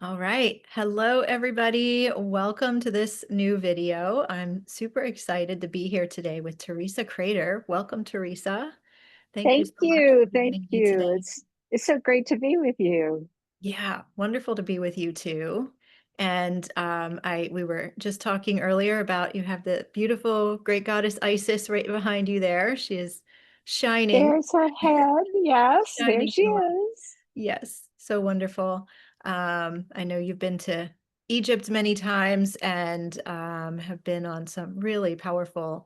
All right. Hello, everybody. Welcome to this new video. I'm super excited to be here today with Theresa Crater. Welcome, Theresa. Thank you Thank so much you. for Thank joining me you. today. It's so great to be with you. Yeah, wonderful to be with you too. And we were just talking earlier about you have the beautiful great goddess Isis right behind you there. She is shining, There's her head. Yes, there shining she in the light. is. Yes, so wonderful. I know you've been to Egypt many times and have been on some really powerful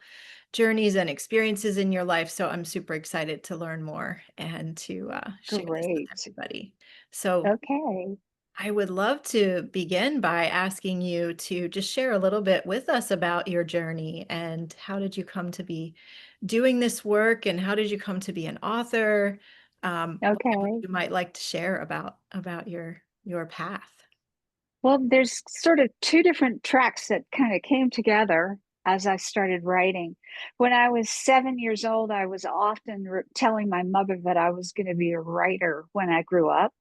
journeys and experiences in your life. So I'm super excited to learn more and to share this with Great. everybody. So Okay. I would love to begin by asking you to just share a little bit with us about your journey and how did you come to be doing this work and how did you come to be an author? Whatever Okay. you might like to share about your path. Well, there's sort of two different tracks that kind of came together as I started writing. When I was 7 years old, I was often telling my mother that I was going to be a writer when I grew up.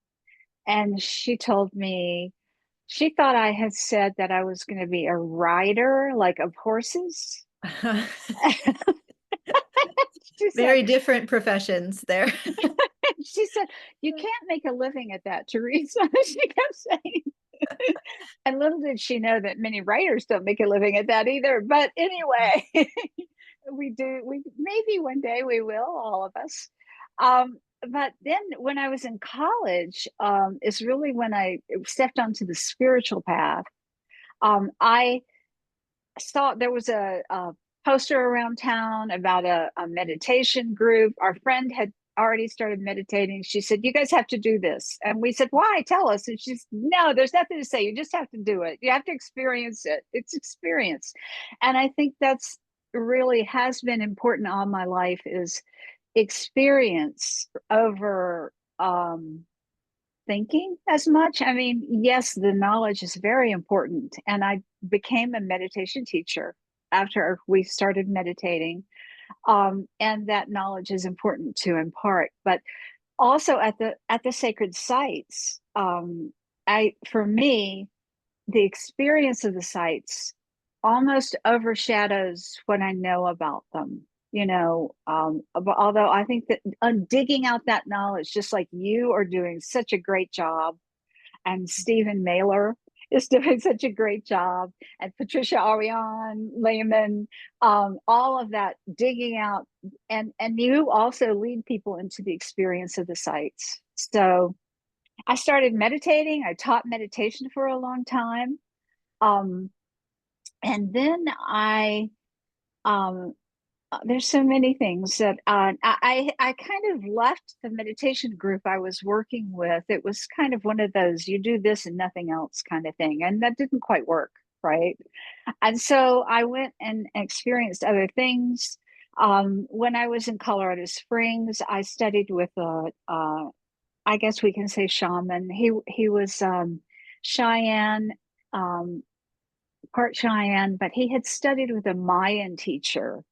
And she told me she thought I had said that I was going to be a rider, like of horses. She said, Very different professions there. she said, you can't make a living at that, Theresa. She kept saying. And little did she know that many writers don't make a living at that either. But anyway, we do. We maybe one day we will, all of us. But then when I was in college, is really when I stepped onto the spiritual path. I saw there was a poster around town about a meditation group. Our friend had already started meditating. She said, "You guys have to do this." And we said, "Why? Tell us." And she's, "No, there's nothing to say. You just have to do it. You have to experience it. It's experience." And I think that's really has been important all my life is experience over thinking as much. I mean, yes, the knowledge is very important. And I became a meditation teacher after we started meditating. And that knowledge is important to impart. But also at the sacred sites, for me, the experience of the sites almost overshadows what I know about them. But although I think that digging out that knowledge, just like you are doing such a great job, and Stephen Mehler is doing such a great job, and Patricia Ariane, Lehman, all of that digging out, and you also lead people into the experience of the sites. So I started meditating. I taught meditation for a long time. Um, and then um, there's so many things that I kind of left the meditation group I was working with. It was kind of one of those you do this and nothing else kind of thing, and that didn't quite work, right? And so I went and experienced other things. When I was in Colorado Springs, I studied with I guess we can say shaman. He was Cheyenne, um, part Cheyenne, but he had studied with a Mayan teacher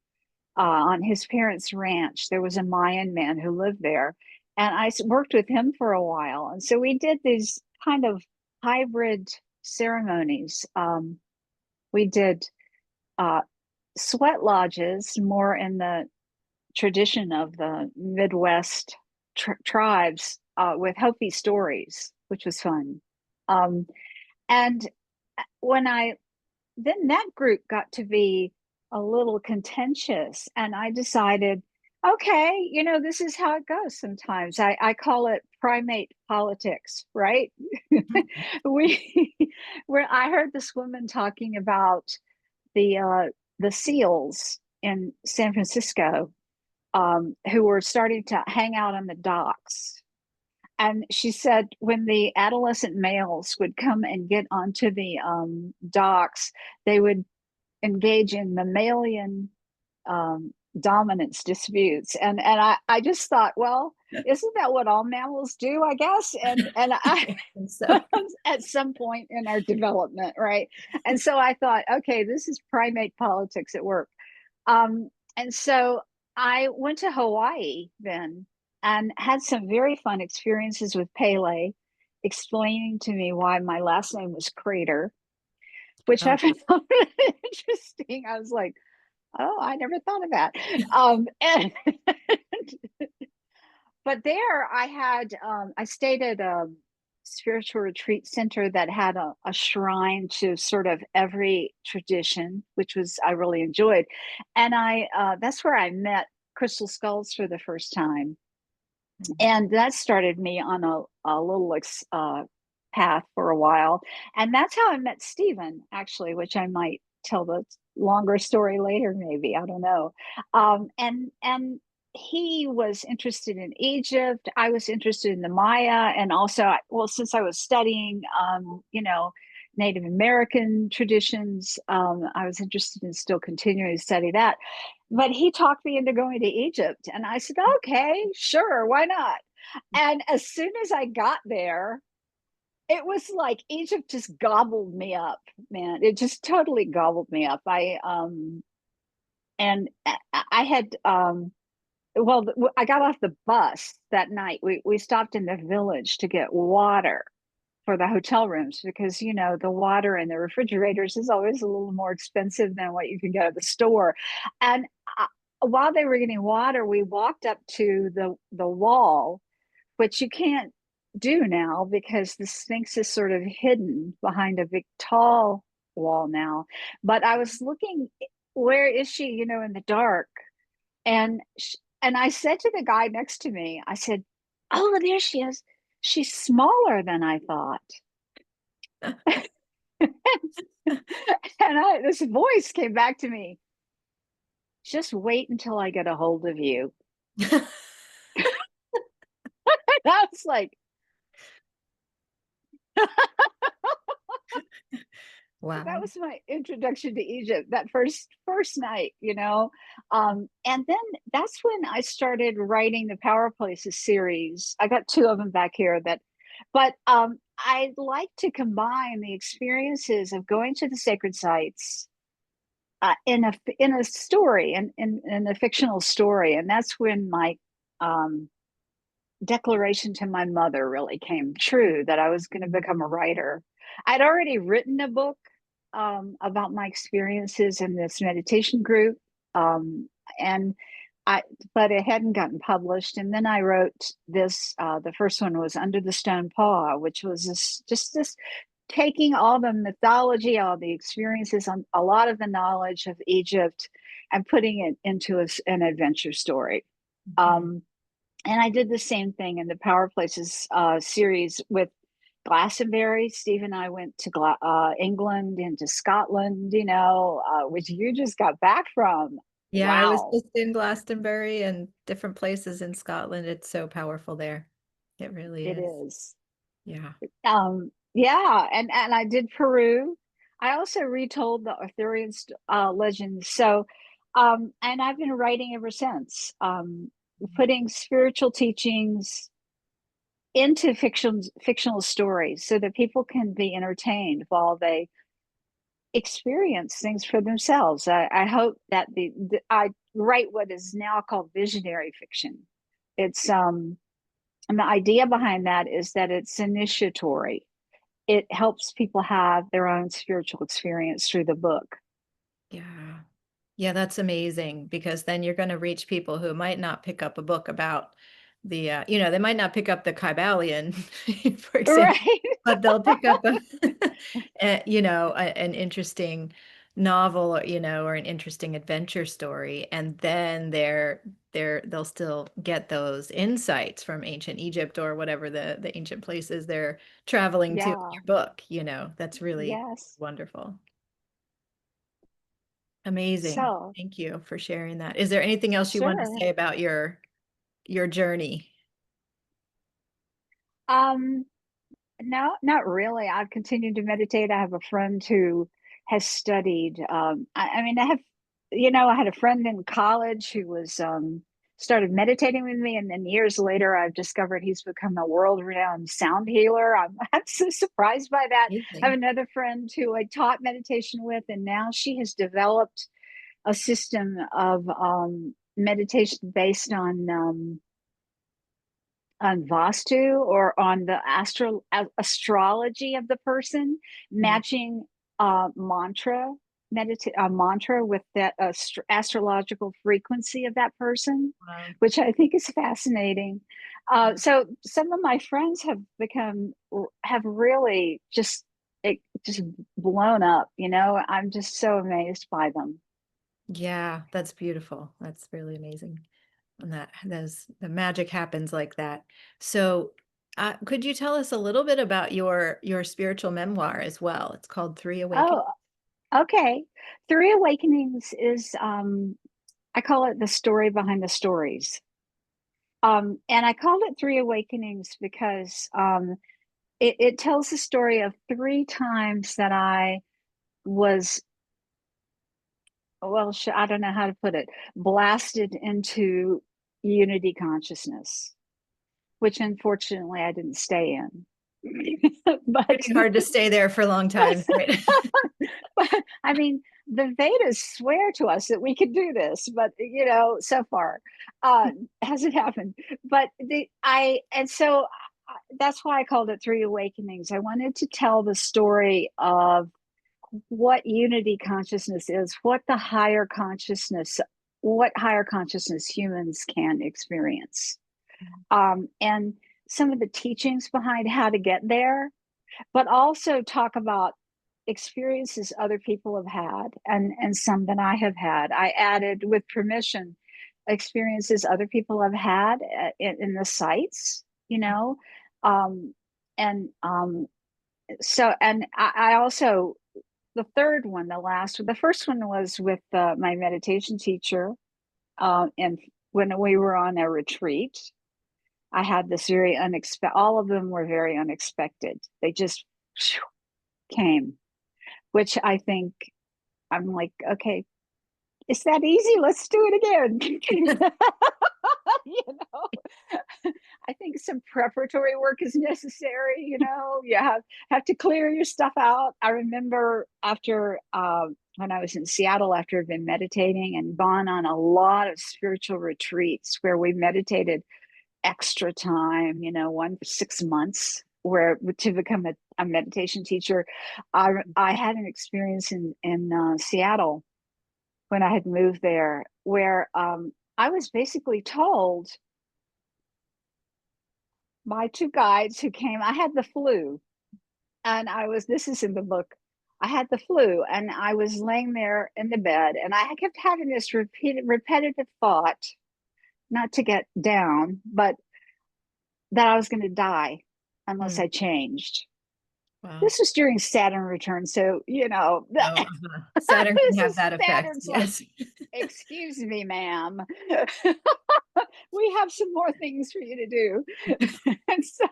on his parents' ranch. There was a Mayan man who lived there, and I worked with him for a while. And so we did these kind of hybrid ceremonies. We did uh, sweat lodges, more in the tradition of the Midwest tribes, with Hopi stories, which was fun. Um, and when I then that group got to be a little contentious, and I decided, okay, this is how it goes sometimes. I call it primate politics, right? we where I heard this woman talking about the uh the seals in San Francisco, who were starting to hang out on the docks. And she said when the adolescent males would come and get onto the docks, they would engage in mammalian dominance disputes. And I just thought, well, isn't that what all mammals do, I guess? And I So at some point in our development, right? And so I thought, okay, this is primate politics at work. And so I went to Hawaii then and had some very fun experiences with Pele. explaining to me why my last name was Crater, which I Oh, found interesting. I was like, oh, I never thought of that. And but there I stayed at a spiritual retreat center that had a shrine to sort of every tradition, which was I really enjoyed. And I that's where I met crystal skulls for the first time. And that started me on a little path for a while. And that's how I met Stephen, actually, which I might tell the longer story later, maybe. I don't know. And he was interested in Egypt. I was interested in the Maya, and also, well, since I was studying, Native American traditions, I was interested in still continuing to study that. But he talked me into going to Egypt, and I said, "Okay, sure, why not?" And as soon as I got there, it was like Egypt just gobbled me up, man. It just totally gobbled me up. I had well, I got off the bus that night. We stopped in the village to get water for the hotel rooms because the water in the refrigerators is always a little more expensive than what you can get at the store. And while they were getting water, we walked up to the wall, which you can't do now because the Sphinx is sort of hidden behind a big tall wall now. But I was looking, where is she? In the dark, and and I said to the guy next to me, I said, "Oh, there she is. She's smaller than I thought." And this voice came back to me, "Just wait until I get a hold of you." And I was like, that wow. was my introduction to Egypt, that first night. And then that's when I started writing the Power Places series. I got two of them back here but I like to combine the experiences of going to the sacred sites in a story, in a fictional story. And that's when my um, declaration to my mother really came true, that I was going to become a writer. I'd already written a book about my experiences in this meditation group, and I, but it hadn't gotten published. And then I wrote this. The first one was Under the Stone Paw, which was just this taking all the mythology, all the experiences, on a lot of the knowledge of Egypt, and putting it into an adventure story. Mhm. Um, and I did the same thing in the Power Places series with Glastonbury. Steve and I went to England and to Scotland, which you just got back from. Yeah, I was Wow, just in Glastonbury and different places in Scotland. It's so powerful there. It really it is. is. Yeah. Yeah, and I did Peru. I also retold the Arthurian legends. So, and I've been writing ever since, putting spiritual teachings into fictional stories so that people can be entertained while they experience things for themselves. I hope that I write what is now called visionary fiction. It's and the idea behind that is that it's initiatory. It helps people have their own spiritual experience through the book. Yeah. Yeah, that's amazing because then you're going to reach people who might not pick up a book about they might not pick up the Kybalion, for example, Right. but they'll pick up an interesting novel, or an interesting adventure story, and then they'll still get those insights from ancient Egypt or whatever the ancient places they're traveling to in Yeah. your book, that's really Yes. wonderful. Amazing. So, Thank you for sharing that. Is there anything else you want to sure. say about your journey? Um, No, not really. I've continued to meditate. I have a friend who has studied. I mean, I had a friend in college who was started meditating with me, and then years later, I've discovered he's become a world-renowned sound healer. I'm so surprised by that. I have Amazing. another friend who I taught meditation with, and now she has developed a system of meditation based on on Vastu or on the astrology of the person, Mm. matching mantra, mantra with that astrological frequency of that person, Wow. which I think is fascinating. Yeah. So some of my friends have really just blown up. I'm just so amazed by them. Yeah, that's beautiful. That's really amazing. And the magic happens like that. So, could you tell us a little bit about your spiritual memoir as well? It's called Three Awakenings. Oh, okay. Three Awakenings is I call it the story behind the stories. And I called it Three Awakenings because it tells the story of three times that I was, well, I don't know how to put it, blasted into unity consciousness, which unfortunately I didn't stay in. but Pretty hard to stay there for a long time, right? but I mean, the Vedas swear to us that we could do this, but so far hasn't happened. But that's why I called it Three Awakenings. I wanted to tell the story of what unity consciousness is, what higher consciousness humans can experience, and some of the teachings behind how to get there, but also talk about experiences other people have had and some that I have had. I added, with permission, experiences other people have had in the sites, um, and so and I also, the third one, the first one was with my meditation teacher, and when we were on a retreat, I had this very unexpected. All of them were very unexpected. They just came, which I think, I'm like, okay, it's that easy. Let's do it again. you know, I think some preparatory work is necessary. You have to clear your stuff out. I remember after when I was in Seattle, after I've been meditating and gone on a lot of spiritual retreats where we meditated extra time, 6 months, where to become a meditation teacher. I had an experience in Seattle when I had moved there, where I was basically told, my two guides who came, I had the flu, and this is in the book. I had the flu and I was laying there in the bed, and I kept having this repetitive thought, not to get down, but that I was going to die unless Mm. I changed. Wow. This was during Saturn return. So, Oh, Saturn can this have is that effect. Saturn's like, Yes. excuse me, ma'am. We have some more things for you to do. And so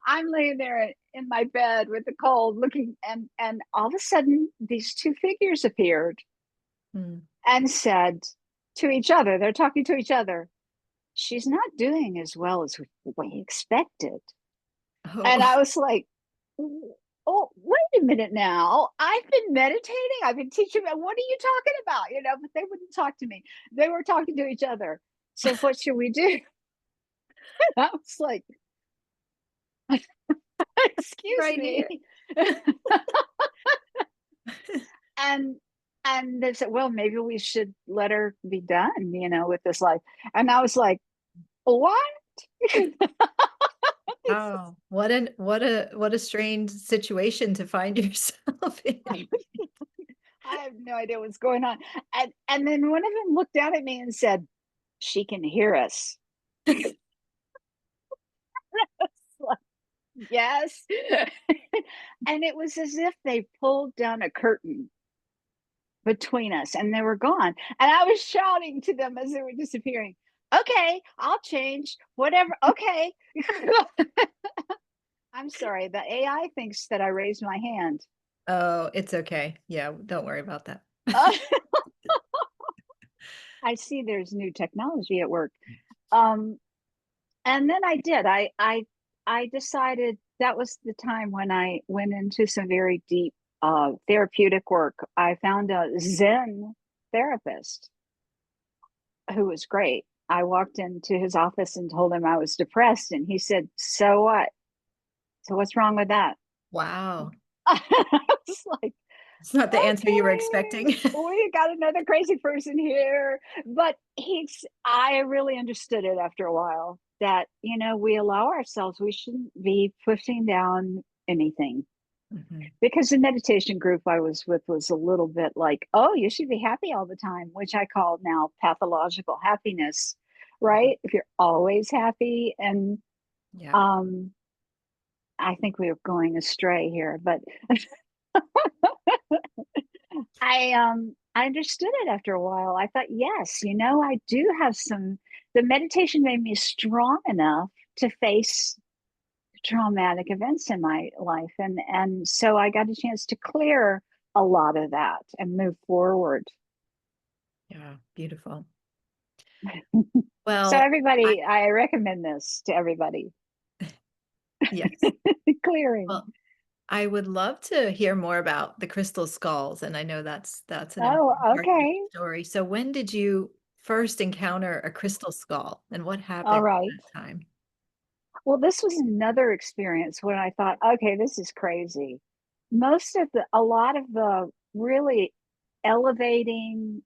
I'm laying there in my bed with the cold looking, and all of a sudden these two figures appeared Mm. and said to each other, they're talking to each other, she's not doing as well as we expected. And Oh, I was like, oh, wait a minute now. I've been meditating. I've been teaching. What are you talking about? But they wouldn't talk to me. They were talking to each other. So what should we do? I was like, excuse right me. here. and and they said, well, maybe we should let her be done, with this life. And I was like, what? Oh, what a strange situation to find yourself in. I have no idea what's going on. And then one of them looked down at me and said, she can hear us. Yes. And it was as if they pulled down a curtain between us and they were gone. And I was shouting to them as they were disappearing, okay, I'll change, whatever. Okay. I'm sorry. The AI thinks that I raised my hand. Oh, it's okay. Yeah, don't worry about that. Uh, I see there's new technology at work. Um, and then I did. I decided that was the time when I went into some very deep therapeutic work. I found a Zen therapist who was great. I walked into his office and told him I was depressed, and he said, "So what? So what's wrong with that?" Wow. I was like, It's not the answer you were okay, expecting. we got another crazy person here. But I really understood it after a while that, we allow ourselves, we shouldn't be pushing down anything. Mhm. Because the meditation group I was with was a little bit like, oh, you should be happy all the time, which I call now pathological happiness, Mhm. right? If you're always happy. And Yeah. um, I think we are going astray here, but I understood it after a while. I thought, yes, I do have the meditation made me strong enough to face traumatic events in my life. And so I got a chance to clear a lot of that and move forward. Yeah. Beautiful. So Well, I, everybody, I recommend this to everybody. yes. Clearing. Well, I would love to hear more about the crystal skulls, and I know that's an Oh, important part of your okay. story. So when did you first encounter a crystal skull, and what All happened right. at that time? Well, this was another experience when I thought, okay, this is crazy. A lot of the really elevating,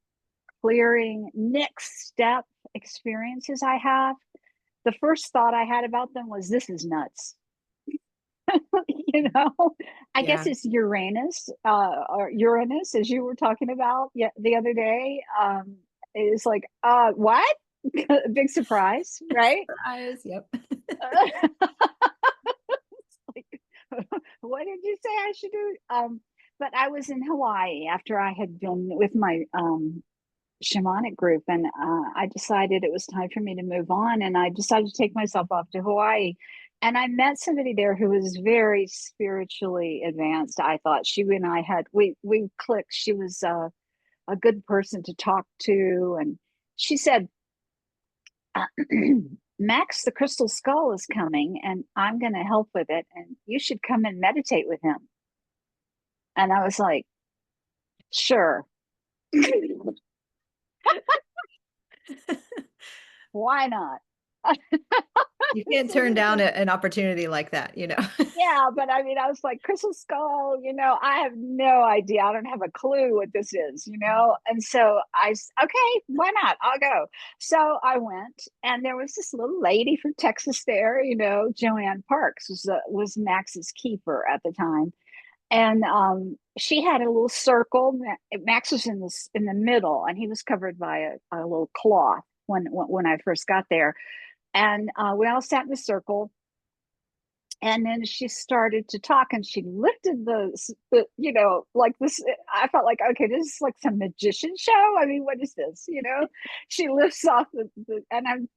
clearing, next step experiences I have, the first thought I had about them was, this is nuts. you know, I guess Yeah. it's Uranus, or Uranus, as you were talking about the other day. It's like, what? Big surprise, right? Surprise. Yep. Like, what did you say I should do? But I was in Hawaii after I had been with my shamanic group, and I decided it was time for me to move on, and I decided to take myself off to Hawaii. And I met somebody there who was very spiritually advanced. I thought she and I had we clicked. She was a good person to talk to, and she said, uh, Max, the crystal skull is coming, and I'm going to help with it, and you should come and meditate with him. And I was like, sure. Why not? You can't So turn we down did. an opportunity like that, you know. Yeah, but I mean, I was like, crystal skull, I have no idea. I don't have a clue what this is. And so okay, why not? I'll go. So I went, and there was this little lady from Texas there, Joanne Parks was Max's keeper at the time. And she had a little circle. Max was in the middle, and he was covered by a little cloth when I first got there. And we all sat in a circle, and then she started to talk, and she lifted like this. I felt like, okay, this is like some magician show. I mean, what is this? She lifts off and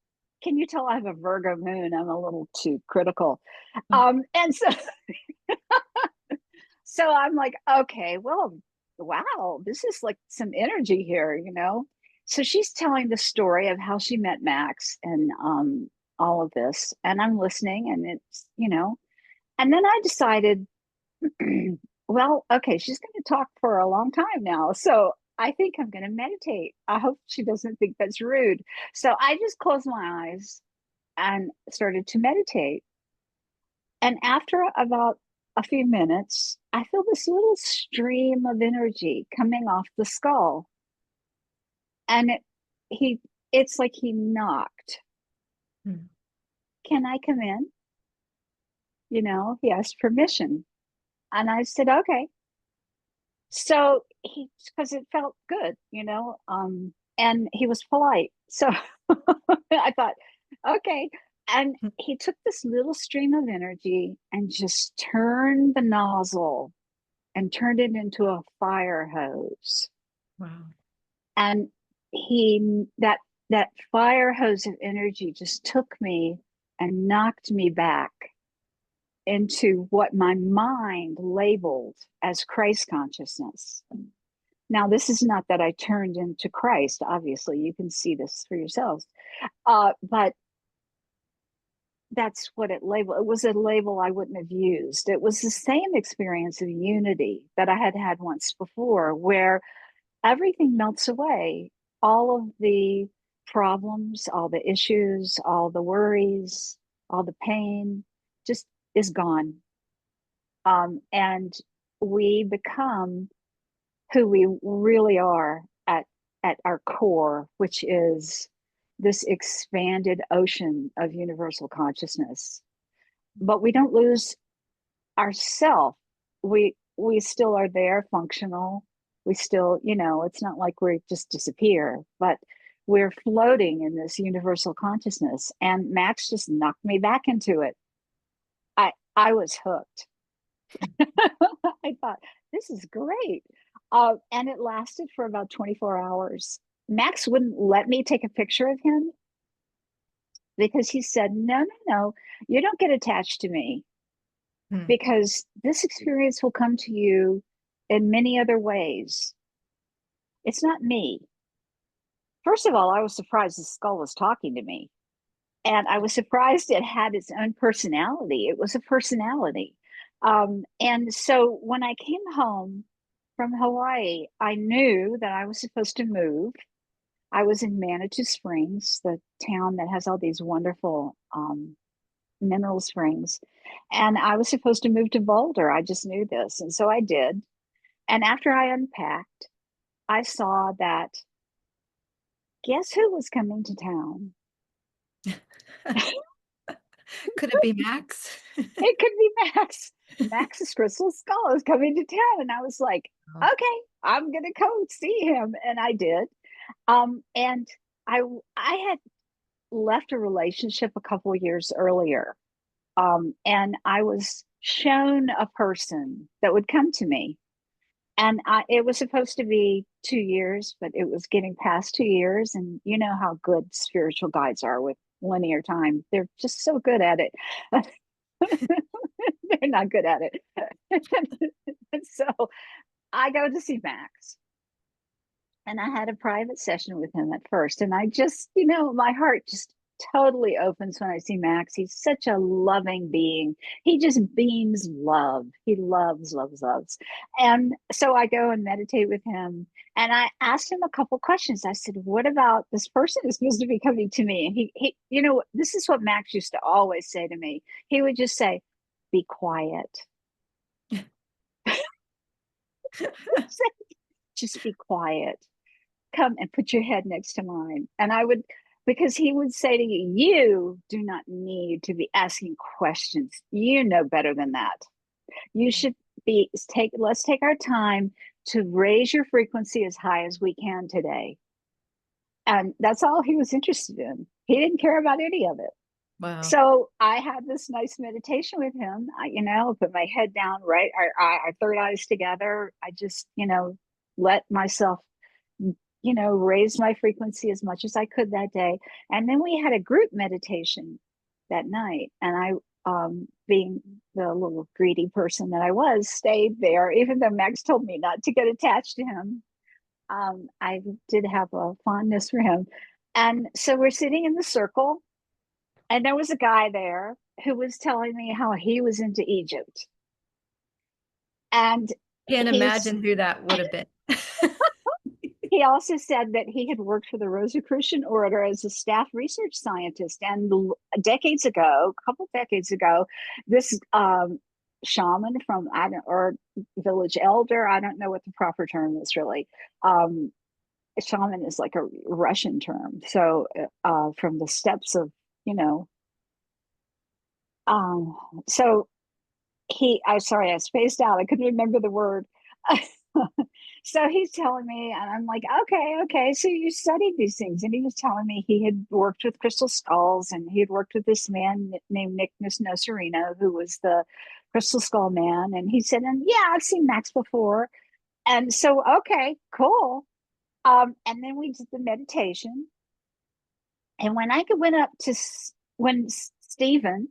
can you tell I have a Virgo moon? I'm a little too critical. And so I'm like, okay, well, wow, this is like some energy here. So she's telling the story of how she met Max, and all of this, and I'm listening, and it's. And then I decided, well, okay, she's going to talk for a long time now. So I think I'm going to meditate. I hope she doesn't think that's rude. So I just closed my eyes and started to meditate. And after about a few minutes, I feel this little stream of energy coming off the skull. And he, it's like he knocked. Mm. Can I come in? He asked permission. And I said, okay. So because it felt good, and he was polite. So I thought, okay. And he took this little stream of energy and just turned the nozzle and turned it into a fire hose. Wow. And that fire hose of energy just took me and knocked me back into what my mind labeled as Christ consciousness. Now, this is not that I turned into Christ. Obviously, you can see this for yourselves. But that's what it labeled. It was a label I wouldn't have used. It was the same experience of unity that I had had once before, where everything melts away. All of the problems, all the issues, all the worries, all the pain just is gone. And we become who we really are at our core, which is this expanded ocean of universal consciousness. But we don't lose ourself. We still are there, functional. We still, it's not like we just disappear, but we're floating in this universal consciousness. And Max just knocked me back into it. I was hooked. I thought, this is great. And it lasted for about 24 hours. Max wouldn't let me take a picture of him because he said, no, no, no, you don't get attached to me Hmm. because this experience will come to you in many other ways. It's not me. First of all, I was surprised the skull was talking to me. And I was surprised it had its own personality. It was a personality. And so when I came home from Hawaii, I knew that I was supposed to move. I was in Manitou Springs, the town that has all these wonderful mineral springs. And I was supposed to move to Boulder. I just knew this. And so I did. And after I unpacked, I saw that guess who was coming to town? Could it be Max? It could be Max. Max's crystal skull is coming to town. And I was like, Oh. okay, I'm gonna go see him. And I did. And I had left a relationship a couple of years earlier. And I was shown a person that would come to me. And it was supposed to be 2 years, but it was getting past 2 years. And you know how good spiritual guides are with linear time. They're just so good at it. They're not good at it. And so I go to see Max. And I had a private session with him at first. And I just, my heart just totally opens when I see Max. He's such a loving being. He just beams love. He loves, loves, loves. And so I go and meditate with him. And I asked him a couple questions. I said, what about this person who's supposed to be coming to me? And this is what Max used to always say to me. He would just say, be quiet. Just be quiet. Come and put your head next to mine. And I would, because he would say to you, you do not need to be asking questions. You know better than that. You should let's take our time to raise your frequency as high as we can today. And that's all he was interested in. He didn't care about any of it. Wow. So I had this nice meditation with him. Put my head down, right? Our third eyes together. I just, let myself raise my frequency as much as I could that day. And then we had a group meditation that night. And being the little greedy person that I was, stayed there, even though Max told me not to get attached to him. I did have a fondness for him. And so we're sitting in the circle, and there was a guy there who was telling me how he was into Egypt. And Can't he's imagine who that would have been. he also said that he had worked for the Rosicrucian Order as a staff research scientist. And a couple decades ago, this shaman from, or village elder, I don't know what the proper term is really. Shaman is like a Russian term. So from the steppes of, um, so I'm sorry, I spaced out. I couldn't remember the word. So he's telling me, and I'm like, okay. So you studied these things. And he was telling me he had worked with crystal skulls, and he had worked with this man named Nick Nocerino, who was the crystal skull man. And he said, and yeah, I've seen Max before. And so, okay, cool. And then we did the meditation. And when I went up to, when Stephen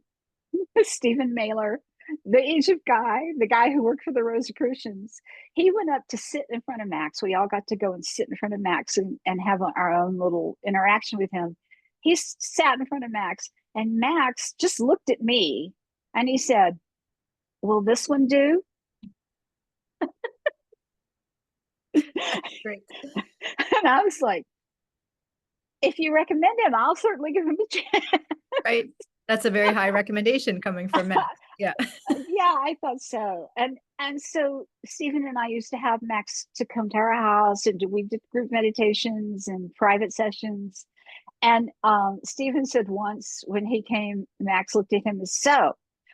Mehler, the Egypt guy, the guy who worked for the Rosicrucians, he went up to sit in front of Max. We all got to go and sit in front of Max and have our own little interaction with him. He sat in front of Max, and Max just looked at me and he said, will this one do? Great. And I was like, if you recommend him, I'll certainly give him a chance. Right? That's a very high recommendation coming from Max. Yeah. Yeah, I thought so. And so Stephen and I used to have Max to come to our house, and we did group meditations and private sessions. And Stephen said once when he came, Max looked at him and said, "So,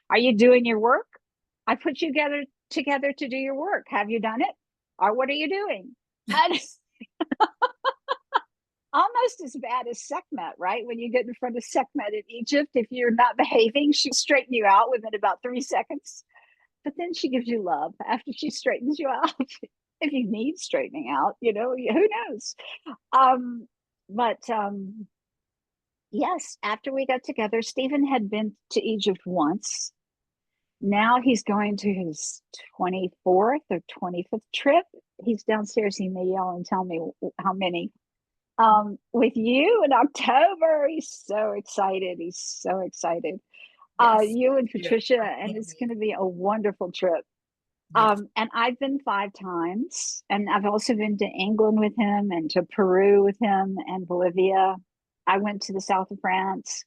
are you doing your work? I put you together to do your work. Have you done it? Or what are you doing?" And almost as bad as Sekhmet, right? When you get in front of Sekhmet in Egypt, if you're not behaving, she'll straighten you out within about 3 seconds. But then she gives you love after she straightens you out. If you need straightening out, who knows? Um, but yes, after we got together, Stephen had been to Egypt once. Now he's going to his 24th or 25th trip. He's downstairs. He may yell and tell me how many. With you in October. He's so excited. He's so excited. Yes. You and Too. Patricia, I and can't it's wait. going to be a wonderful trip. Yes. And I've been 5 times, and I've also been to England with him and to Peru with him and Bolivia. I went to the south of France.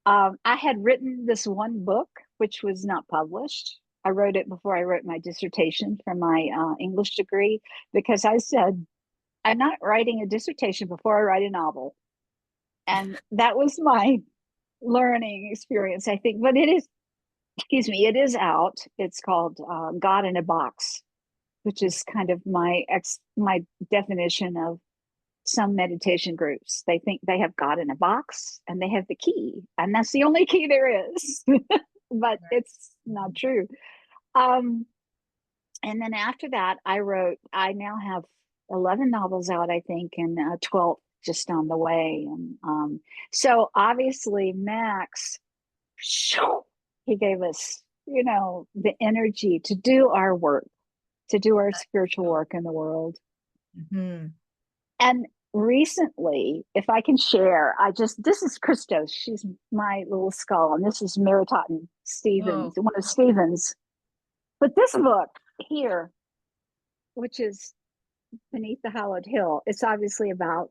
I had written this one book, which was not published. I wrote it before I wrote my dissertation for my English degree because I said, I'm not writing a dissertation before I write a novel. And that was my learning experience, I think. But it is, excuse me, it is out. It's called God in a Box, which is kind of my definition of some meditation groups. They think they have God in a box and they have the key, and that's the only key there is. But it's not true. Um, and then after that, I now have 11 novels out, I think, and 12 just on the way. And so obviously, Max, he gave us, the energy to do our work, to do our spiritual work in the world. Mhm. And recently, if I can share, this is Christos. She's my little skull, and this is Meritaten Stevens, Oh, one of Stevens. But this book here, which is Beneath the Hallowed Hill, it's obviously about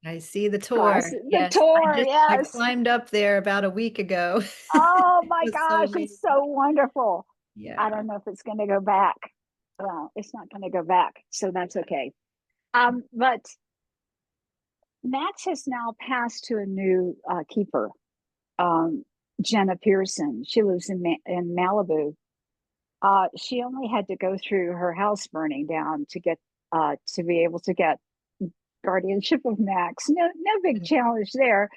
I see the us. tour. The Yes. tour, I yes. climbed up there about a week ago. Oh It my was so gosh, it's amazing. so wonderful. I Yeah. don't know if it's going to go back. Well, it's not going to go back, so that's okay. But Max has now passed to a new keeper, um, Jenna Pearson. She lives in Malibu. She only had to go through her house burning down to be able to get guardianship of Max. No big challenge there.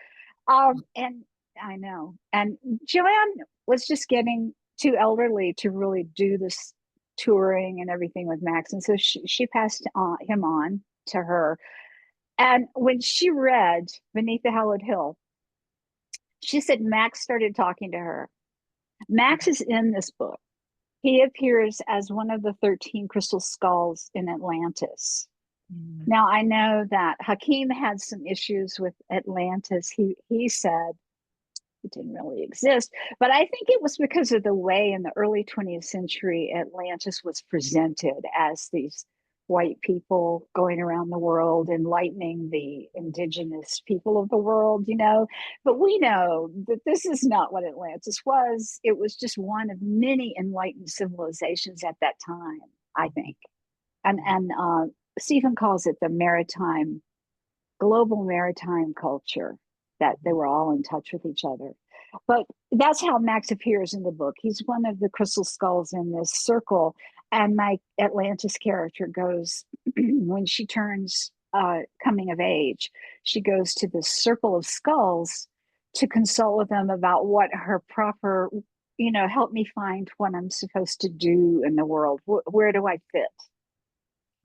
And I know. And Joanne was just getting too elderly to really do this touring and everything with Max, and so she passed him on to her. And when she read Beneath the Hallowed Hill, she said Max started talking to her. Max is in this book. He appears as one of the 13 crystal skulls in Atlantis. Mhm. Now, I know that Hakeem had some issues with Atlantis. He said it didn't really exist, but I think it was because of the way in the early 20th century Atlantis was presented as these white people going around the world enlightening the indigenous people of the world. But we know that this is not what Atlantis was. It was just one of many enlightened civilizations at that time, I think. And Stephen calls it the maritime, global maritime culture, that they were all in touch with each other. But that's how Max appears in the book. He's one of the crystal skulls in this circle. And my Atlantis character goes, when she turns coming of age, she goes to this circle of skulls to consult with them about what her proper, help me find what I'm supposed to do in the world. Where do I fit?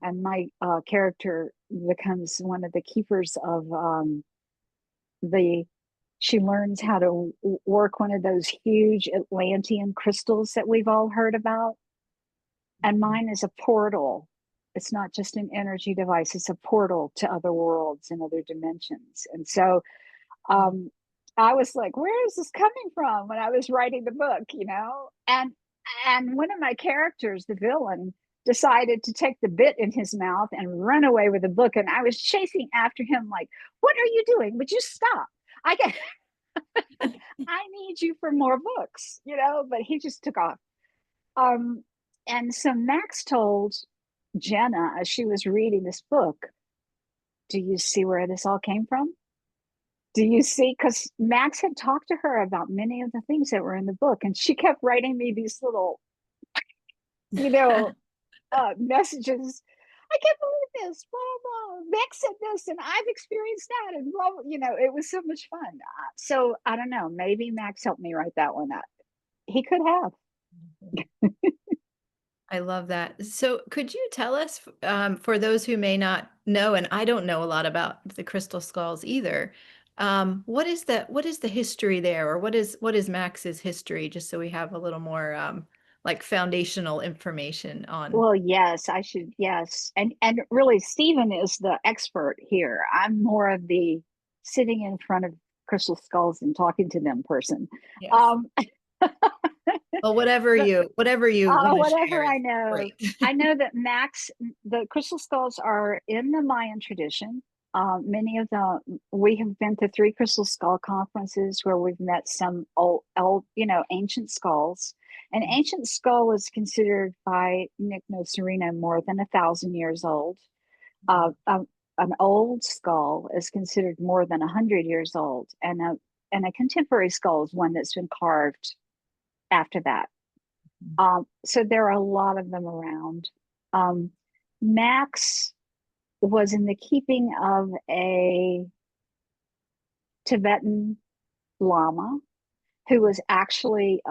And my character becomes one of the keepers of the she learns how to work one of those huge Atlantean crystals that we've all heard about. And mine is a portal. It's not just an energy device, it's a portal to other worlds and other dimensions. And so um, I was like, where is this coming from when I was writing the book? And one of my characters, the villain, decided to take the bit in his mouth and run away with the book. And I was chasing after him, like, what are you doing? Would you stop? I get, I need you for more books, but he just took off. Um, and so Max told Jenna as she was reading this book, do you see where this all came from? Do you see? Because Max had talked to her about many of the things that were in the book, and she kept writing me these little, you know, messages. I can't believe this, blah, blah. Max said this, and I've experienced that, and blah, blah. It was so much fun. So I don't know. Maybe Max helped me write that one up. He could have. I love that. So could you tell us, for those who may not know, and I don't know a lot about the crystal skulls either, what is the history there, or what is Max's history, just so we have a little more like foundational information on. Well, yes, I should. Yes, and really, Stephen is the expert here. I'm more of the sitting in front of crystal skulls and talking to them person. Yes. Um, Well, whatever you want to whatever share is I know. great. I know that the crystal skulls are in the Mayan tradition. Many of them, we have been to 3 crystal skull conferences where we've met some old, ancient skulls. An ancient skull is considered by Nick Nocerino more than 1,000 years old. Uh, um, an old skull is considered more than 100 years old, and a contemporary skull is one that's been carved after that. So there are a lot of them around. Um, Max was in the keeping of a Tibetan Lama who was actually,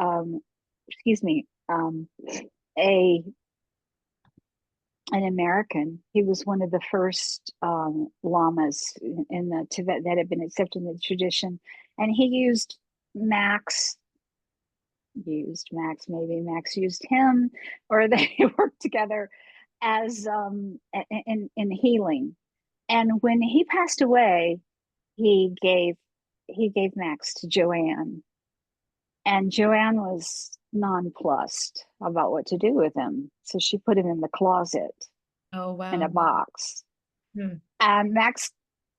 excuse me, a an American. He was one of the first lamas in the Tibet that had been accepted in the tradition, and he Max maybe Max used him, or they worked together as in healing. And when he passed away, he gave Max to Joanne, and Joanne was nonplussed about what to do with him. So she put him in the closet Oh, in a wow. box. Hmm. And Max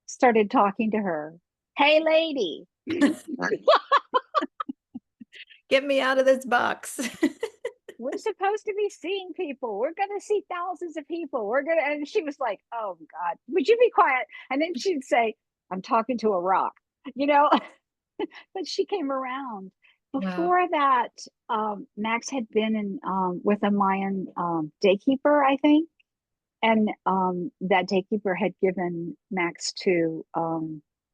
started talking to her. Hey, lady. Get me out of this box. We're supposed to be seeing people. We're going to see thousands of people. And she was like, oh God, would you be quiet? And then she'd say, I'm talking to a rock, you know, but she came around. Wow. Before that, Max had been in with a Mayan daykeeper, I think, and that daykeeper had given Max to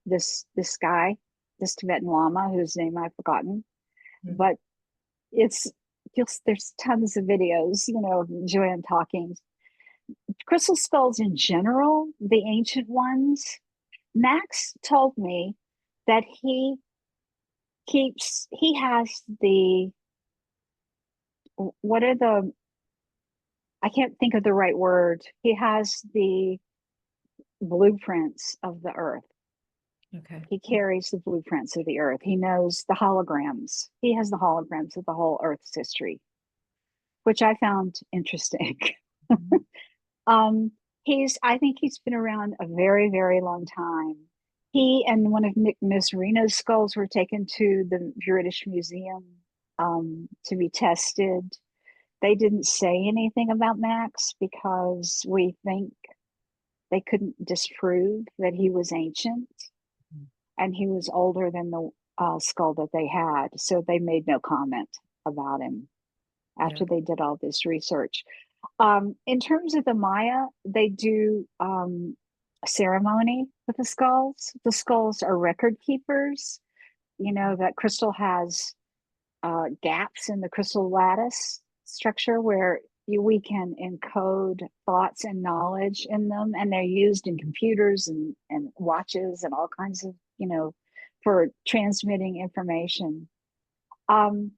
this guy, this Tibetan Lama, whose name I've forgotten. Hmm. But it's just there's tons of videos, of Joanne talking. Crystal skulls in general, the ancient ones. Max told me that he has the what are the I can't think of the right word. He has the blueprints of the earth. Okay. He carries the blueprints of the earth. He knows the holograms. He has the holograms of the whole earth's history, which I found interesting. Mhm. um, I think he's been around a very, very long time. He and one of Nick Miserino's skulls were taken to the British Museum to be tested. They didn't say anything about Max because we think they couldn't disprove that he was ancient and he was older than the skull that they had. So they made no comment about him Yeah. after they did all this research. In terms of the Maya, they do a ceremony with the skulls. The skulls are record keepers. That crystal has gaps in the crystal lattice structure where we can encode thoughts and knowledge in them, and they're used in computers and watches and all kinds of, for transmitting information. Um,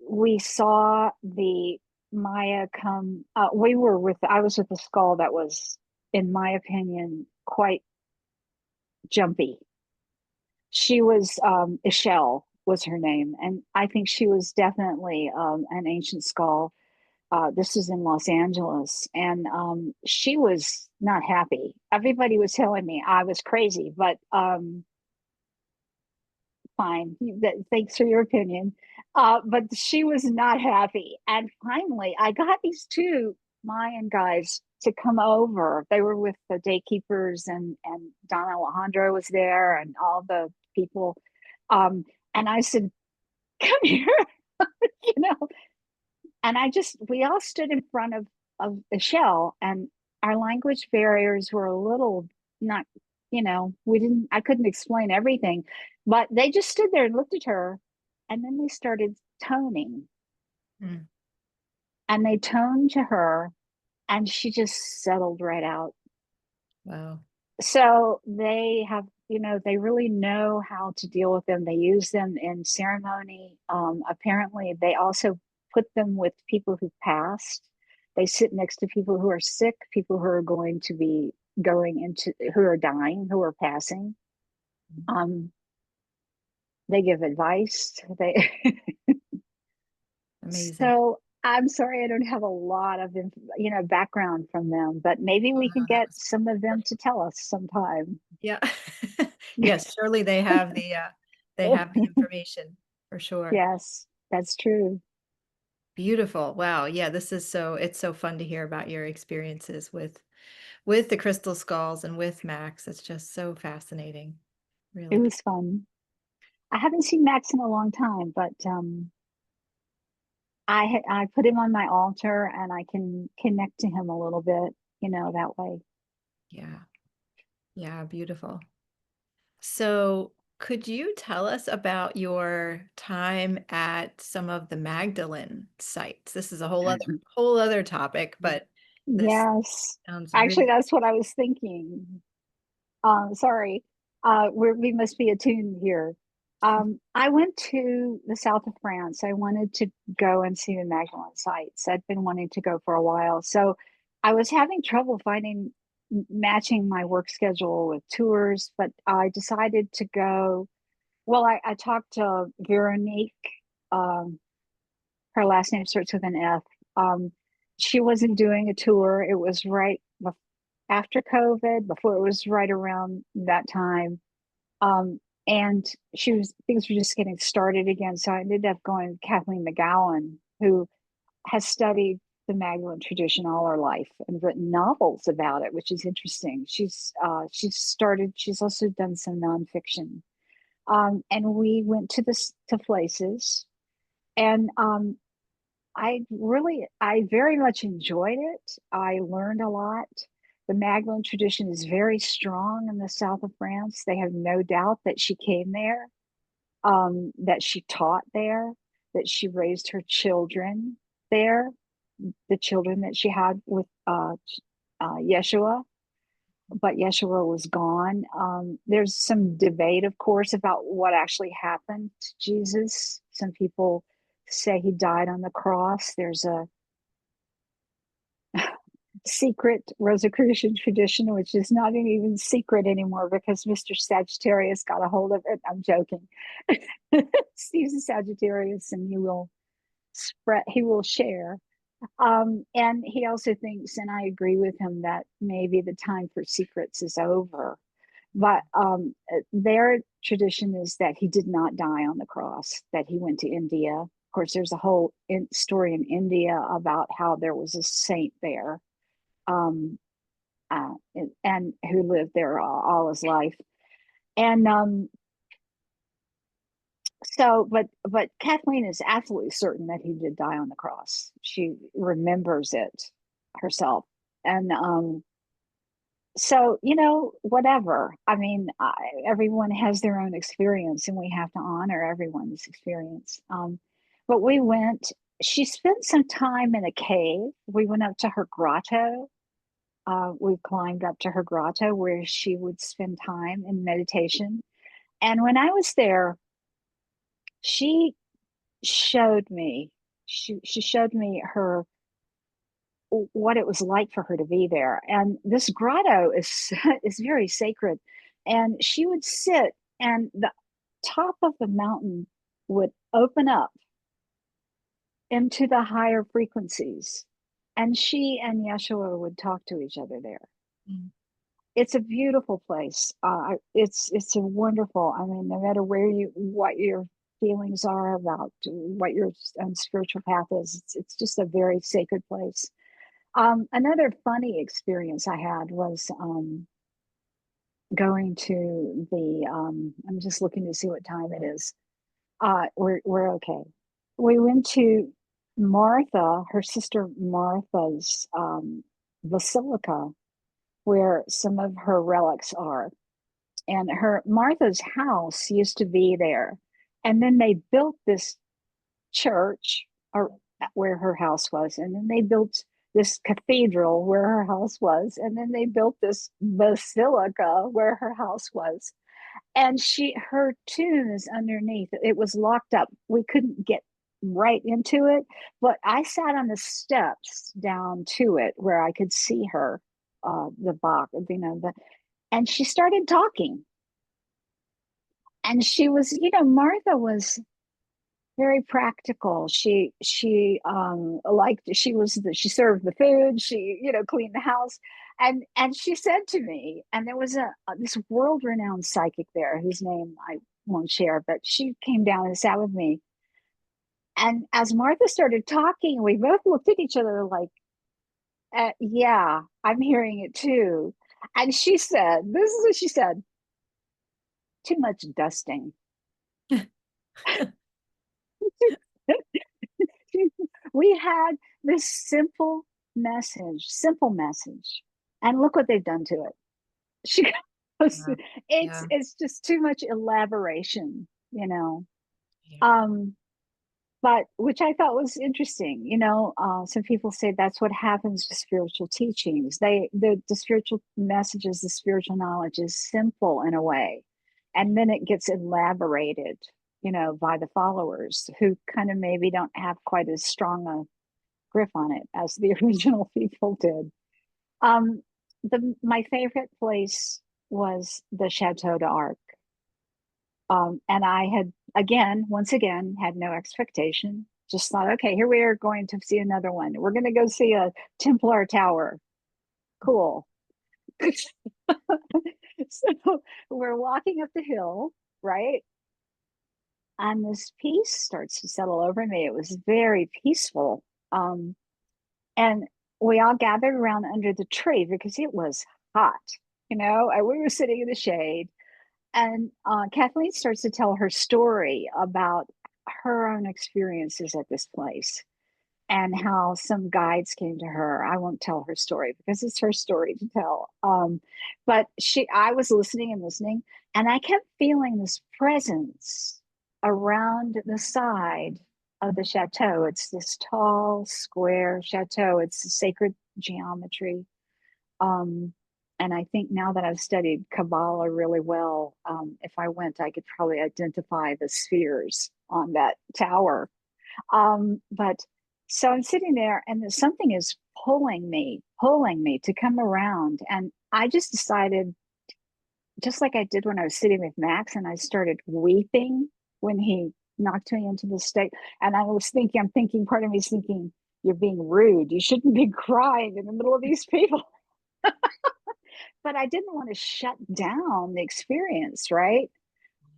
we saw the Maya come. I was with a skull that was, in my opinion, quite jumpy. She was Ishel was her name, and I think she was definitely an ancient skull. This is in Los Angeles, and she was not happy. Everybody was telling me I was crazy, but fine. Thanks for your opinion. But she was not happy. And finally, I got these two Mayan guys to come over. They were with the day keepers, and Don Alejandro was there, and all the people. And I said, "Come here," you know. And we all stood in front of the shell, and our language barriers were a little not, I couldn't explain everything, but they just stood there and looked at her, and then they started toning, Mm. and they toned to her, and she just settled right out. Wow. So they have, they really know how to deal with them. They use them in ceremony. Apparently, they also put them with people who passed. They sit next to people who are sick, people who are going to be who are dying, who are passing. Um, they give advice. Amazing. So I'm sorry I don't have a lot of background from them, but maybe Oh, we can no, that get was some of them to wonderful. tell us sometime. Yeah. Yes, surely they have the information for sure. Yes, that's true. Beautiful. Wow. Yeah, it's so fun to hear about your experiences with the crystal skulls and with Max. It's just so fascinating. It Really was beautiful. fun. I haven't seen Max in a long time, but I put him on my altar and I can connect to him a little bit, that way. Yeah. Yeah, beautiful. So, could you tell us about your time at some of the Magdalene sites? This is a whole other topic, but this Yes. sounds Actually, really that's what I was thinking. Sorry. We must be attuned here. I went to the south of France. I wanted to go and see the Magdalene sites. I'd been wanting to go for a while. So I was having trouble matching my work schedule with tours, but I decided to go. Well, I talked to Veronique. Um, Her last name starts with an F. Um, she wasn't doing a tour. It was after COVID, before it was right around that time. Um, and things were just getting started again. So I ended up going with Kathleen McGowan, who has studied the Magdalene tradition all her life and written novels about it, which is interesting. She's also done some nonfiction. And we went to places, and I very much enjoyed it. I learned a lot. The Magdalene tradition is very strong in the south of France. They have no doubt that she came there, that she taught there, that she raised her children there, the children that she had with Yeshua, but Yeshua was gone. There's some debate, of course, about what actually happened to Jesus. Some people say he died on the cross. There's a secret Rosicrucian tradition, which is not even secret anymore because Mr. Sagittarius got a hold of it. I'm joking. Steve's a Sagittarius, and he will share. And he also thinks, and I agree with him, that maybe the time for secrets is over. But their tradition is that he did not die on the cross, that he went to India. Of course, there's a whole story in India about how there was a saint there, um, and who lived there all his life. And but Kathleen is absolutely certain that he did die on the cross. She remembers it herself, and so whatever. I mean, everyone has their own experience, and we have to honor everyone's experience. But we went. She spent some time in a cave. We went up to her grotto. We climbed up to her grotto where she would spend time in meditation. And when I was there, she showed me, she showed me her what it was like for her to be there. And this grotto is is very sacred. And she would sit, and the top of the mountain would open up, into the higher frequencies. And she and Yeshua would talk to each other there. Mm. It's a beautiful place. It's a wonderful. I mean, no matter what your feelings are about what your spiritual path is, it's just a very sacred place. Another funny experience I had was going to the. I'm just looking to see what time it is. We're okay. We went to Martha, her sister Martha's basilica, where some of her relics are. And her Martha's house used to be there. And then they built this church or where her house was. And then they built this cathedral where her house was. And then they built this basilica where her house was. And her tomb is underneath. It was locked up. We couldn't get right into it, but I sat on the steps down to it where I could see her, the box, and she started talking. And she was, Martha was very practical. She served the food, she, cleaned the house. And she said to me, and there was this world-renowned psychic there whose name I won't share, but she came down and sat with me. And as Martha started talking, we both looked at each other like, yeah, I'm hearing it too. And she said, this is what she said: too much dusting. We had this simple message, and look what they've done to it. She goes, Yeah. it's Yeah. it's just too much elaboration, you know. Yeah. Um, but which I thought was interesting. Some people say that's what happens with spiritual teachings. The spiritual messages, the spiritual knowledge is simple in a way, and then it gets elaborated, by the followers who kind of maybe don't have quite as strong a grip on it as the original people did. My favorite place was the Chateau d'Arc. And I had, once again, had no expectation. Just thought, okay, here we are going to see another one. We're going to go see a Templar tower. Cool. So we're walking up the hill, right? And this peace starts to settle over me. It was very peaceful. And we all gathered around under the tree because it was hot, and we were sitting in the shade. And Kathleen starts to tell her story about her own experiences at this place and how some guides came to her. I won't tell her story because it's her story to tell. But I was listening, and I kept feeling this presence around the side of the chateau. It's this tall, square chateau. It's a sacred geometry. Um, and I think now that I've studied Kabbalah really well, if I went, I could probably identify the spheres on that tower. But so I'm sitting there, and something is pulling me to come around. And I just decided, just like I did when I was sitting with Max, and I started weeping when he knocked me into the state. And I'm thinking, part of me is thinking, you're being rude. You shouldn't be crying in the middle of these people. But I didn't want to shut down the experience, right?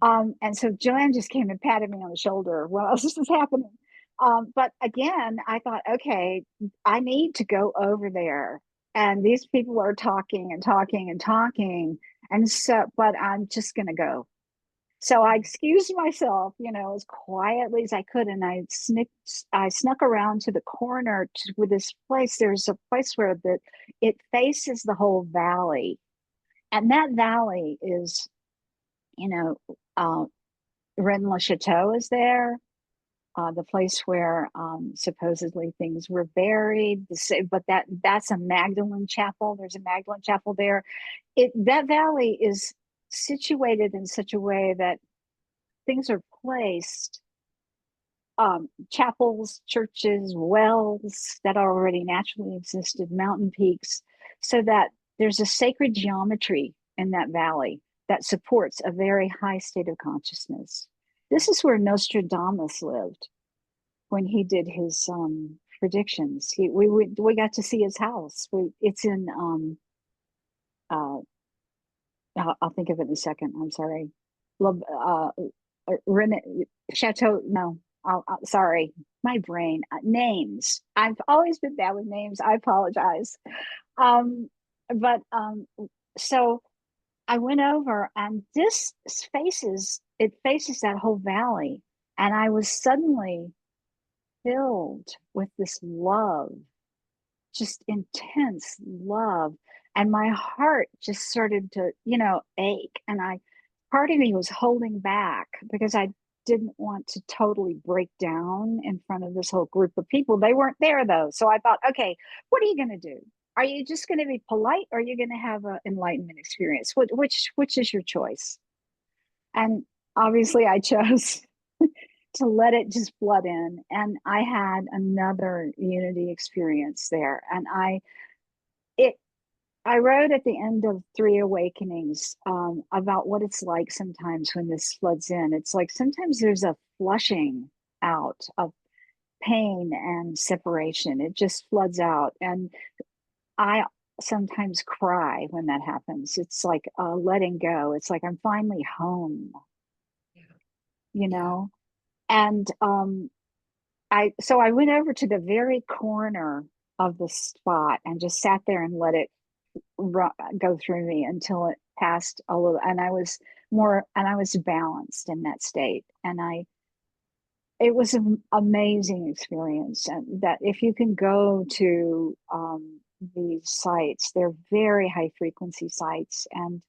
And so Joanne just came and patted me on the shoulder while this was happening. But again, I thought, okay, I need to go over there. And these people are talking and talking and talking. And so, but I'm just going to go. So I excused myself, as quietly as I could. And I snuck around to the corner with this place. There's a place where it faces the whole valley. And that valley is, uh, Rennes-le-Château is there, the place where supposedly things were buried. But that's a Magdalene chapel. There's a Magdalene chapel there. That valley is situated in such a way that things are placed, chapels, churches, wells that already naturally existed, mountain peaks, so that there's a sacred geometry in that valley that supports a very high state of consciousness. This is where Nostradamus lived. when he did his predictions. We got to see his house. It's in uh I'll think of it in a second. I'm sorry. Chateau. No, sorry. My brain names. I've always been bad with names. I apologize. Um, but so I went over, and this faces it faces that whole valley, and I was suddenly filled with this love, just intense love. And my heart just started to, ache. And part of me was holding back because I didn't want to totally break down in front of this whole group of people. They weren't there though. So I thought, okay, what are you going to do? Are you just going to be polite, or are you going to have an enlightenment experience? Which is your choice? And obviously I chose to let it just flood in. And I had another unity experience there. And it, I wrote at the end of Three Awakenings about what it's like sometimes when this floods in. It's like sometimes there's a flushing out of pain and separation. It just floods out. And I sometimes cry when that happens. It's like letting go. It's like I'm finally home, Yeah. you Yeah. know? And I went over to the very corner of the spot and just sat there and let it go through me until it passed a little, and I was balanced in that state. And it was an amazing experience. And that if you can go to these sites, they're very high frequency sites, and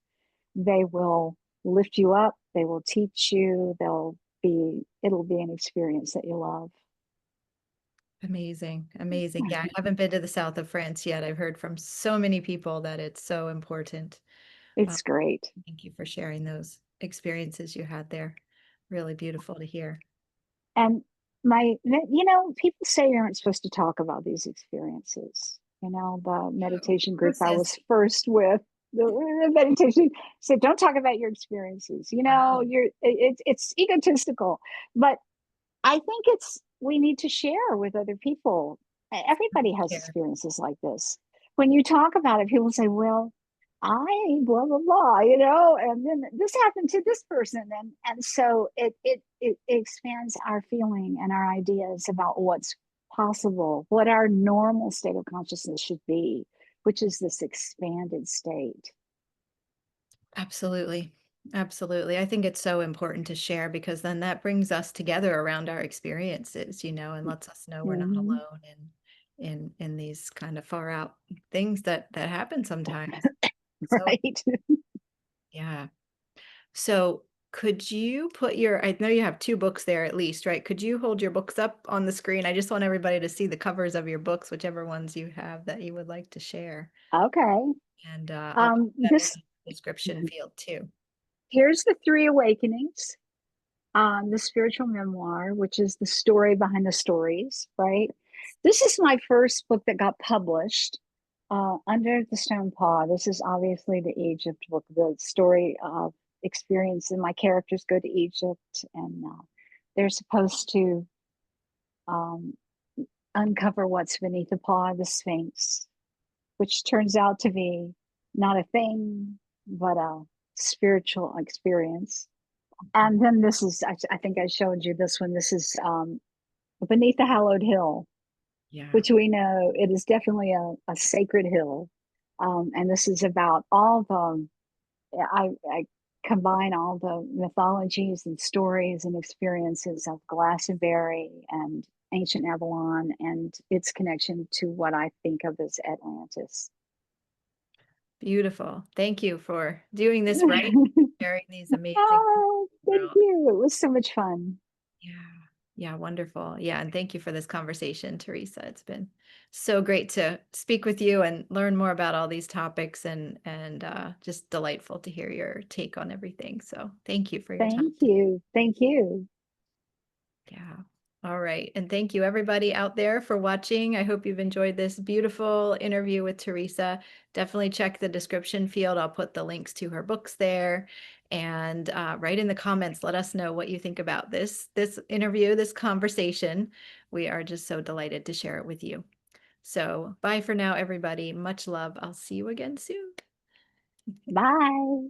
they will lift you up, they will teach you, it'll be an experience that you love. Amazing. Amazing. Yeah, I haven't been to the south of France yet. I've heard from so many people that it's so important. Uh, It's great. Thank you for sharing those experiences you had there. Really beautiful to hear. And people say you aren't supposed to talk about these experiences. The Oh, meditation who group I says? was first with, the meditation said, don't talk about your experiences. Wow. It's egotistical, but I think we need to share with other people. Everybody has Share. experiences like this. When you talk about it, people say, well, I blah blah blah, and then this happened to this person, and so it expands our feeling and our ideas about what's possible, what our normal state of consciousness should be, which is this expanded state. Absolutely. Absolutely. I think it's so important to share because then that brings us together around our experiences, and lets us know we're not Mhm. alone in these kind of far out things that happen sometimes. So, Right. yeah. So, could you put I know you have two books there at least, right? Could you hold your books up on the screen? I just want everybody to see the covers of your books, whichever ones you have that you would like to share. Okay. And I'll put that in This the description field too. Here's the Three Awakenings, the spiritual memoir, which is the story behind the stories, right? This is my first book that got published under the stone paw. This is obviously the Egypt book, the story of experience, and my characters go to Egypt, and they're supposed to um, uncover what's beneath the paw of the Sphinx, which turns out to be not a thing, but a spiritual experience. And then I think I showed you this one. This is Beneath the Hallowed Hill, Yeah. which we know it is definitely a sacred hill. And this is about I combine all the mythologies and stories and experiences of Glastonbury and ancient Avalon and its connection to what I think of as Atlantis. Beautiful. Thank you for doing this right, sharing these amazing Oh, thank world. you. It was so much fun. Yeah. Yeah, wonderful. Yeah, and thank you for this conversation, Teresa. It's been so great to speak with you and learn more about all these topics and just delightful to hear your take on everything. So, thank you for your time Thank today. you. Thank you. Yeah. All right. And thank you, everybody out there, for watching. I hope you've enjoyed this beautiful interview with Teresa. Definitely check the description field. I'll put the links to her books there. and write in the comments. Let us know what you think about this interview, this conversation. We are just so delighted to share it with you. So bye for now, everybody. Much love. I'll see you again soon. Bye.